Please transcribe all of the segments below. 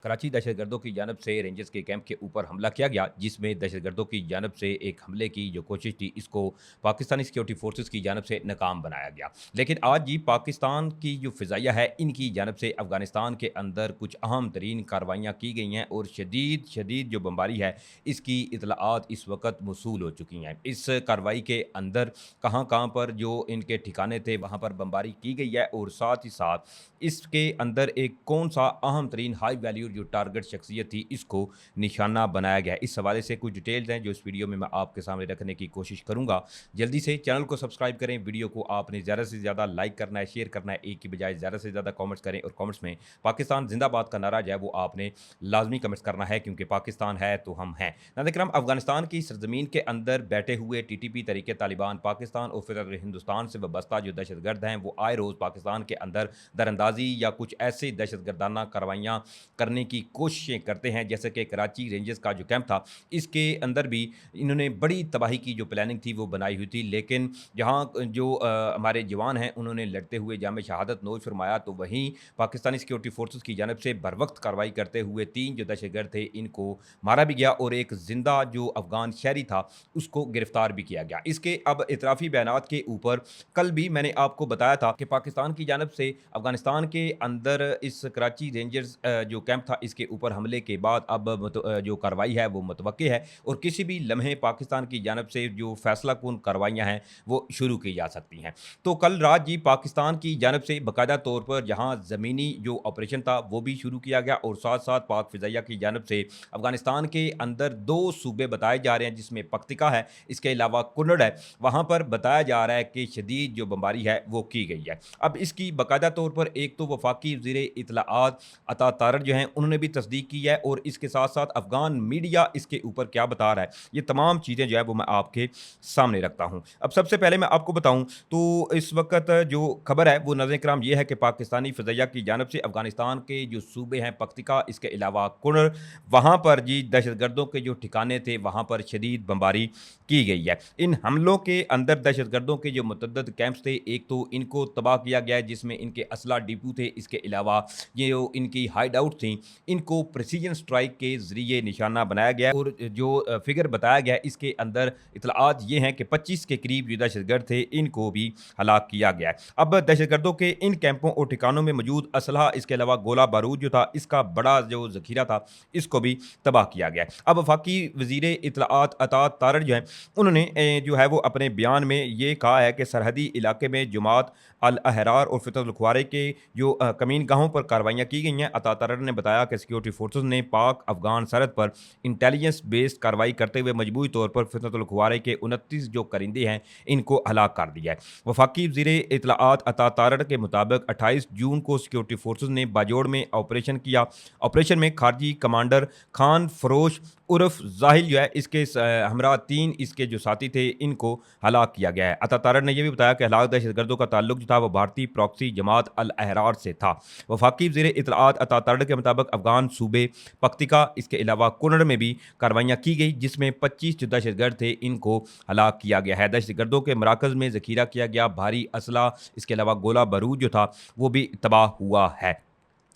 कराची दहशतगर्दों की जानब से रेंजर्स के कैंप के ऊपर हमला किया गया, जिसमें दहशतगर्दों की जानब से एक हमले की जो कोशिश थी, इसको पाकिस्तानी सिक्योरिटी फोर्सेस की जानब से नाकाम बनाया गया। लेकिन आज ये पाकिस्तान की जो फ़िज़ाइया है, इनकी जानब से अफ़गानिस्तान के अंदर कुछ अहम तरीन कार्रवाइयाँ की गई हैं और शदीद शदीद जो बमबारी है, इसकी इतलाआत इस वक़्त मौसूल हो चुकी हैं। इस कार्रवाई के अंदर कहाँ-कहाँ पर जो इनके ठिकाने थे, वहाँ पर बमबारी की गई है और साथ ही साथ इसके अंदर एक कौन-सा अहम तरीन हाई वैल्यू जो टारगेट शख्सियत थी, इसको निशाना बनाया गया है। इस हवाले से कुछ डिटेल्स हैं जो इस वीडियो में मैं आपके सामने रखने की कोशिश करूँगा। जल्दी से चैनल को सब्सक्राइब करें, वीडियो को आपने ज़्यादा से ज़्यादा लाइक करना है, शेयर करना है, एक की बजाय ज़्यादा से ज़्यादा कमेंट्स करें और कमेंट्स में पाकिस्तान ज़िंदाबाद का नारा जो है वो आपने लाज़मी कमेंट्स करना है, क्योंकि पाकिस्तान है तो हम हैं। नाज़रीन किराम, अफ़गानिस्तान की सरज़मीन के अंदर बैठे हुए टीटीपी तरीके तालिबान पाकिस्तान और फिर हिंदुस्तान से वाबस्ता जो दहशतगर्द हैं, वो आए रोज़ पाकिस्तान के अंदर दरअंदाज़ी या कुछ ऐसे दहशतगर्दाना कार्रवाइयाँ करने की कोशिशें करते हैं। जैसे कि कराची रेंजर्स का जो कैंप था, इसके अंदर भी इन्होंने बड़ी तबाही की जो प्लानिंग थी वो बनाई हुई थी, लेकिन जहाँ जो हमारे जवान हैं उन्होंने लड़ते हुए जाम शहादत नोश फरमाया, तो वहीं पाकिस्तानी सिक्योरिटी फोर्सेस की जानब से बर वक्त कार्रवाई करते हुए 3 जो दहशतगर्द थे इनको मारा भी गया और एक जिंदा जो अफगान शहरी था उसको गिरफ्तार भी किया गया। इसके अब इतराफ़ी बयानात के ऊपर कल भी मैंने आपको बताया था कि पाकिस्तान की जानब से अफगानिस्तान के अंदर इस कराची रेंजर्स जो कैंप था, इसके ऊपर हमले के बाद अब जो कार्रवाई है वो मुतवक्की है और किसी भी लम्हे पाकिस्तान की जानब से जो फैसलाकुन कार्रवाइयाँ हैं वो शुरू की जा सकती हैं। तो कल रात जी पाकिस्तान की जानब से बाकायदा तौर पर जहाँ ज़मीनी जो ऑपरेशन था वो भी शुरू किया गया और साथ साथ पाक फ़िज़ाइया की जानब से अफगानिस्तान के अंदर 2 सूबे बताए जा रहे हैं, जिसमें पख्तिका है, इसके अलावा कुन्नड़ है। वहाँ पर बताया जा रहा है कि शदीद जो बमबारी है वो की गई है। अब इसकी बाकायदा तौर पर एक तो वफाकी वज़ीर इत्तलाआत अता तारड़ जो हैं उन्होंने भी तस्दीक की है और इसके साथ-साथ अफ़गान मीडिया इसके ऊपर क्या बता रहा है, ये तमाम चीज़ें जो है वो मैं आपके सामने रखता हूँ। अब सबसे पहले मैं आपको बताऊँ तो इस वक़्त जो खबर है वो नाज़रीन किराम ये है कि पाकिस्तानी फ़िज़ाइया की जानब से अफ़गानिस्तान के जो सूबे हैं पख्तिका, इसके अलावा कुन्नड़, वहाँ पर जी दहशतगर्दों के जो ठिकाने थे वहाँ पर शदीद बमबारी की गई है। इन हमलों के अंदर दहशतगर्दों के जो मुतअद्दिद कैंप्स थे, एक तो इनको तबाह किया गया है जिसमें इनके असला डिपो थे, इसके अलावा ये जो इनकी हाइड आउट थी, इनको प्रिसीजन स्ट्राइक के ज़रिए निशाना बनाया गया है और जो फिगर बताया गया है इसके अंदर इत्तलाआत ये हैं कि 25 के करीब जो दहशतगर्द थे इनको भी हलाक किया गया है। अब दहशतगर्दों के इन कैंपों और ठिकानों में मौजूद असलहा, इसके अलावा गोला बारूद जो था, इसका बड़ा जो ज़ख़ीरा था, इसको भी तबाह किया गया है। अब वफाकी वज़ीर इत्तलाआत अता तारड़ जो हैं उन्होंने जो है वो अपने बयान में ये कहा है कि सरहदी इलाके में जमात अल अहरार और फितरतुल ख्वारे के जो कमीन गाहों पर कार्रवाइयाँ की गई हैं। अता तारड़ ने बताया कि सिक्योरिटी फोर्सेस ने पाक अफगान सरहद पर इंटेलिजेंस बेस्ड कार्रवाई करते हुए मजबूरी तौर पर फितरतुल ख्वारे के 29 जो परिंदे हैं इनको हलाक कर दिया है। वफाकी वज़ीर इत्तलाआत अता तारड़ के मुताबिक 28 जून को सिक्योरिटी फोर्सेस ने बाजोड़ में ऑपरेशन किया। ऑपरेशन में खारजी कमांडर खान फरोश उर्फ जाहिल जो है इसके हमरा 3 इसके जो साथी थे इनको हलाक किया गया है। अता तारड़ ने यह भी बताया कि हलाक दहशतगर्दों का ताल्लुक जो था वो भारतीय प्रॉक्सी जमात अल अहरार से था। वफाकी वज़ीर इत्तलाआत अता तारड़ के मुताबिक अफगान सूबे पख्तिका, इसके अलावा कुन्नड़ में भी कार्रवाइयाँ की गई, जिसमें 25 जो दहशतगर्द थे इनको हलाक किया गया है। दहशतगर्दों के मराकज़ में ज़ख़ीरा किया गया भारी असला, इसके अलावा गोला बारूद जो था वो भी तबाह हुआ है।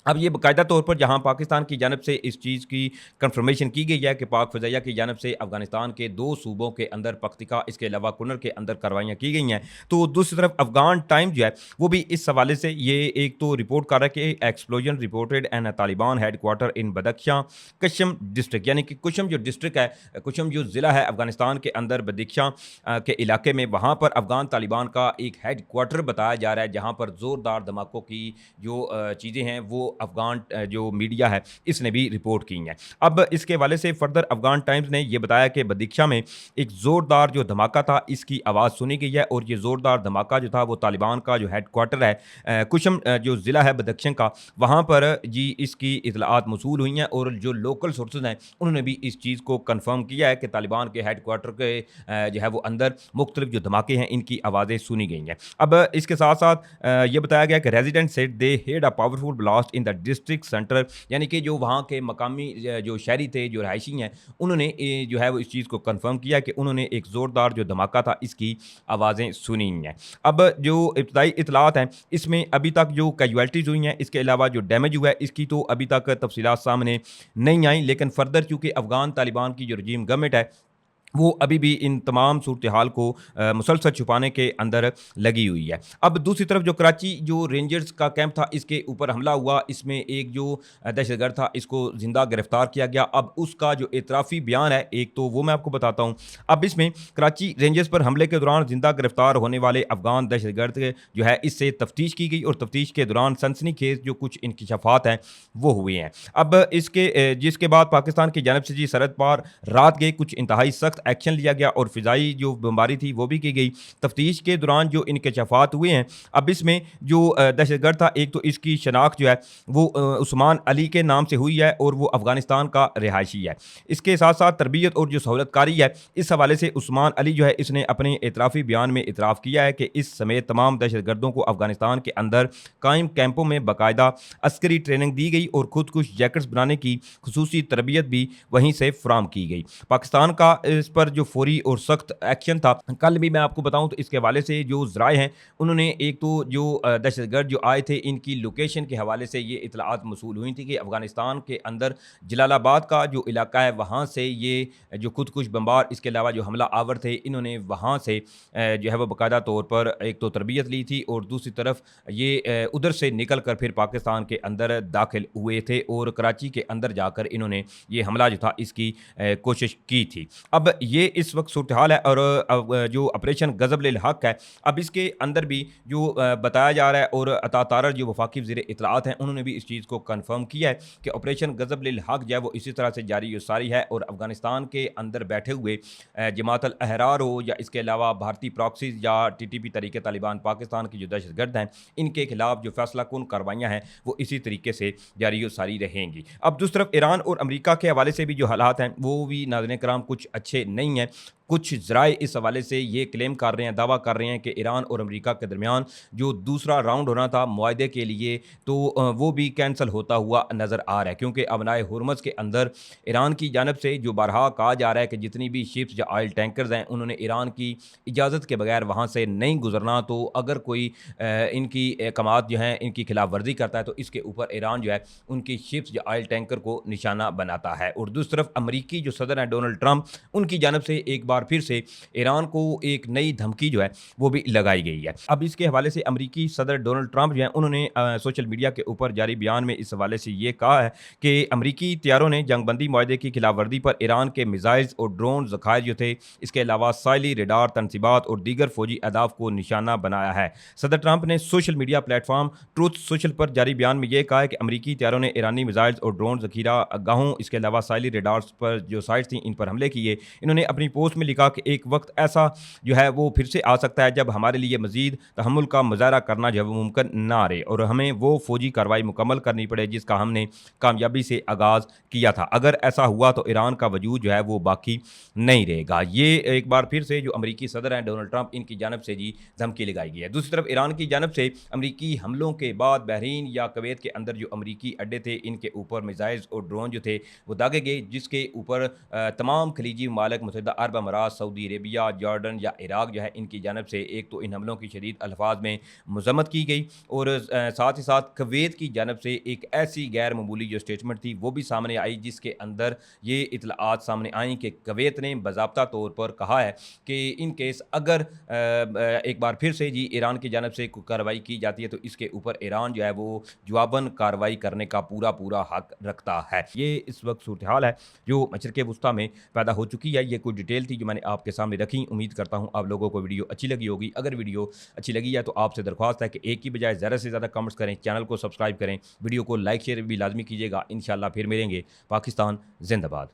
अब ये बाकायदा तौर पर जहाँ पाकिस्तान की जानब से इस चीज़ की कन्फर्मेशन की गई है कि पाक फ़िज़ाइया की जानब से अफ़गानिस्तान के 2 सूबों के अंदर पख्तिका, इसके अलावा कुन्नड़ के अंदर कार्रवाइयाँ की गई हैं, तो दूसरी तरफ अफ़गान टाइम जो है वो भी इस हवाले से ये एक तो रिपोर्ट कर रहा है कि explosion reported in Taliban headquarter in Badakhshan Kishim district, यानी कि कुशम जो डिस्ट्रिक्ट है, कुशम जो ज़िला है अफ़गानिस्तान के अंदर बदख्शां के इलाके में, वहाँ पर अफ़गान तालिबान का एक हेडक्वार्टर बताया जा रहा है, जहाँ पर ज़ोरदार धमाकों की जो चीज़ें हैं वो अफ़गान जो मीडिया है इसने भी रिपोर्ट की हैं। अब इसके हवाले से फर्दर अफ़गान टाइम्स ने यह बताया कि बदख्शां में एक ज़ोरदार जो धमाका था इसकी आवाज़ सुनी गई है और ये ज़ोरदार धमाका जो था वो तालिबान का जो हेडक्वार्टर है कुशम जो ज़िला है बदख्शां का, वहाँ पर जी इसकी इतलाआत मौसूल हुई हैं और जो लोकल सोर्सेज हैं उन्होंने भी इस चीज़ को कन्फर्म किया है कि तालिबान के हेडक्वार्टर के जो है वो अंदर मुख्तलिफ जो धमाके हैं इनकी आवाज़ें सुनी गई हैं। अब इसके साथ साथ ये बताया गया कि resident said they head a powerful blast in in the district centre, यानी कि जो वहाँ के मकामी जो शहरी थे, जो रहायशी हैं, उन्होंने जो है वो इस चीज़ को कन्फर्म किया कि उन्होंने एक ज़ोरदार जो धमाका था इसकी आवाज़ें सुनी हैं। अब जो इब्तदाई इतलात हैं इसमें अभी तक जो कैजुअल्टीज़ हुई हैं, इसके अलावा जो डैमेज हुआ है इसकी तो अभी तक तफसीलात सामने नहीं आई, लेकिन फर्दर चूँकि अफ़गान तालिबान की जो रजीम गवर्नमेंट है वो अभी भी इन तमाम सूरत हाल को मुसलसल छुपाने के अंदर लगी हुई है। अब दूसरी तरफ जो कराची जो रेंजर्स का कैंप था इसके ऊपर हमला हुआ, इसमें एक जो दहशतगर्द था इसको ज़िंदा गिरफ्तार किया गया। अब उसका जो एतराफ़ी बयान है एक तो वो मैं आपको बताता हूँ। अब इसमें कराची रेंजर्स पर हमले के दौरान ज़िंदा गिरफ्तार होने वाले अफ़गान दहशतगर्द जो है इससे तफ्तीश की गई और तफ्तीश के दौरान सनसनीखेज़ जो कुछ इंकशाफात हैं वो हुए हैं। अब जिसके बाद पाकिस्तान की जानिब से जी सरहद पार रात गए कुछ इंतहाई सख्त एक्शन लिया गया और फ़िज़ाई जो बमबारी थी वो भी की गई। तफ्तीश के दौरान जो इंकशाफात हुए हैं, अब इसमें जो दहशतगर्द था एक तो इसकी शनाख्त जो है वो उस्मान अली के नाम से हुई है और वो अफ़गानिस्तान का रिहायशी है। इसके साथ साथ तरबियत और जो सहूलतकारी है इस हवाले से उस्मान अली जो है इसने अपने एतराफ़ी बयान में इतराफ़ किया है कि इस समेत तमाम दहशतगर्दों को अफ़गानिस्तान के अंदर कायम कैंपों में बाकायदा अस्करी ट्रेनिंग दी गई और खुदकुश जैकेट्स बनाने की खुसूसी तरबियत भी वहीं से फ्राहम की गई। पाकिस्तान का इस पर जो फौरी और सख्त एक्शन था, कल भी मैं आपको बताऊं तो इसके हवाले से जो ज़राए हैं उन्होंने एक तो जो दहशतगर्द जो आए थे इनकी लोकेशन के हवाले से ये इतलात मसूल हुई थी कि अफ़गानिस्तान के अंदर जलालाबाद का जो इलाका है वहाँ से ये जो खुदकुश बम्बार इसके अलावा जो हमला आवर थे इन्होंने वहाँ से जो है वो बाकायदा तौर पर एक तो तरबियत ली थी और दूसरी तरफ ये उधर से निकल कर फिर पाकिस्तान के अंदर दाखिल हुए थे और कराची के अंदर जाकर इन्होंने ये हमला जो था इसकी कोशिश की थी। अब ये इस वक्त सूरत हाल है और अब जो ऑपरेशन गज़ब लिल हक़ है, अब इसके अंदर भी जो बताया जा रहा है और अता तारर जो वफाकी वज़ीर इत्तलाआत हैं उन्होंने भी इस चीज़ को कन्फर्म किया है कि ऑपरेशन गज़ब लिल हक़ जो है वो इसी तरह से जारी व सारी है और अफ़गानिस्तान के अंदर बैठे हुए जमात अल अहरार हो या इसके अलावा भारतीय प्रॉक्सीज़ या टीटीपी तरीके तालिबान पाकिस्तान की जो दहशतगर्द हैं इनके खिलाफ जो फैसला कुन कार्रवाइयाँ हैं वो इसी तरीके से जारी व सारी रहेंगी। अब दूसरी तरफ ईरान और अमेरिका के हवाले से भी जो हालात हैं वो भी नाज़रीन कराम कुछ अच्छे नहीं हैं। कुछ ज़राए इस हवाले से ये क्लेम कर रहे हैं, दावा कर रहे हैं कि ईरान और अमेरिका के दरमियान जो दूसरा राउंड होना था मुआहदे के लिए तो वो भी कैंसिल होता हुआ नज़र आ रहा है, क्योंकि अबनाए हुर्मुज़ के अंदर ईरान की जानिब से जो बारहा कहा जा रहा है कि जितनी भी शिप्स या ऑयल टैंकर्स हैं उन्होंने ईरान की इजाज़त के बगैर वहाँ से नहीं गुजरना, तो अगर कोई इनकी अहकामात जो हैं इनकी खिलाफ वर्जी करता है तो इसके ऊपर ईरान जो है उनकी शिप्स या ऑयल टैंकर को निशाना बनाता है। और दूसरी तरफ अमरीकी जो सदर हैं डोनाल्ड ट्रंप, उनकी जानिब से एक बार फिर से ईरान को एक नई धमकी जो है वो भी लगाई गई है। अब इसके हवाले से अमरीकी सदर डोनाल्ड ट्रंप जो हैं उन्होंने सोशल मीडिया के ऊपर जारी बयान में इस हवाले से ये कहा है कि अमरीकी तैयारों ने जंगबंदी मुआहदे की खिलाफवर्जी पर ईरान के मिसाइल्स और ड्रोन ज़खायर जो थे इसके अलावा साइली रेडार तनसीबात और दीगर फौजी अहदाफ को निशाना बनाया है। सदर ट्रंप ने social media platform truth social पर जारी बयान में यह कहा है कि अमरीकी तैयारों ने ईरानी मिसाइल्स और ड्रोन जखीरा गाहों इसके अलावा साइली रेडार्स पर जो साइट्स थी इन पर हमले किए। इन्होंने अपनी पोस्ट में लिखा कि एक वक्त ऐसा जो है वो फिर से आ सकता है जब हमारे लिए मजीद तहम्मुल का मुजाहरा करना जो है वो मुमकिन ना रहे और हमें वो फौजी कार्रवाई मुकम्मल करनी पड़े जिसका हमने कामयाबी से आगाज़ किया था। अगर ऐसा हुआ तो ईरान का वजूद जो है वो बाकी नहीं रहेगा। ये एक बार फिर से जो अमरीकी सदर हैं डोनाल्ड ट्रंप इनकी जानब से जी धमकी लगाई गई है। दूसरी तरफ ईरान की जानब से अमरीकी हमलों के बाद बहरीन या कुवैत के अंदर जो अमरीकी अड्डे थे इनके ऊपर मिसाइल्स और ड्रोन जो थे वो दागे गए, जिसके ऊपर तमाम खलीजी ममालिक मुत्तहिदा अरब अमारात, सऊदी अरेबिया, जॉर्डन या इराक जो है इनकी जानब से एक तो इन हमलों की शदीद अल्फाज में मजम्मत की गई और साथ ही साथ कुवैत की जानब से एक ऐसी गैर मामूली जो स्टेटमेंट थी वो भी सामने आई जिसके अंदर ये इतलाआत सामने आई कि कुवैत ने बाज़ाब्ता तौर पर कहा है कि इन केस अगर एक बार फिर से जी ईरान की जानब से कार्रवाई की जाती है तो इसके ऊपर ईरान जो है वो जवाबन कार्रवाई करने का पूरा पूरा हक रखता है। ये इस वक्त सूरत हाल है जो मशरिक़ वुस्ता में पैदा हो चुकी है। ये कोई डिटेल थी जो मैंने आपके सामने रखी। उम्मीद करता हूँ आप लोगों को वीडियो अच्छी लगी होगी। अगर वीडियो अच्छी लगी है तो आपसे दरख्वास्त है कि एक की बजाय ज़्यादा से ज़्यादा कमेंट्स करें, चैनल को सब्सक्राइब करें, वीडियो को लाइक शेयर भी लाजमी कीजिएगा। इंशाअल्लाह फिर मिलेंगे। पाकिस्तान जिंदाबाद।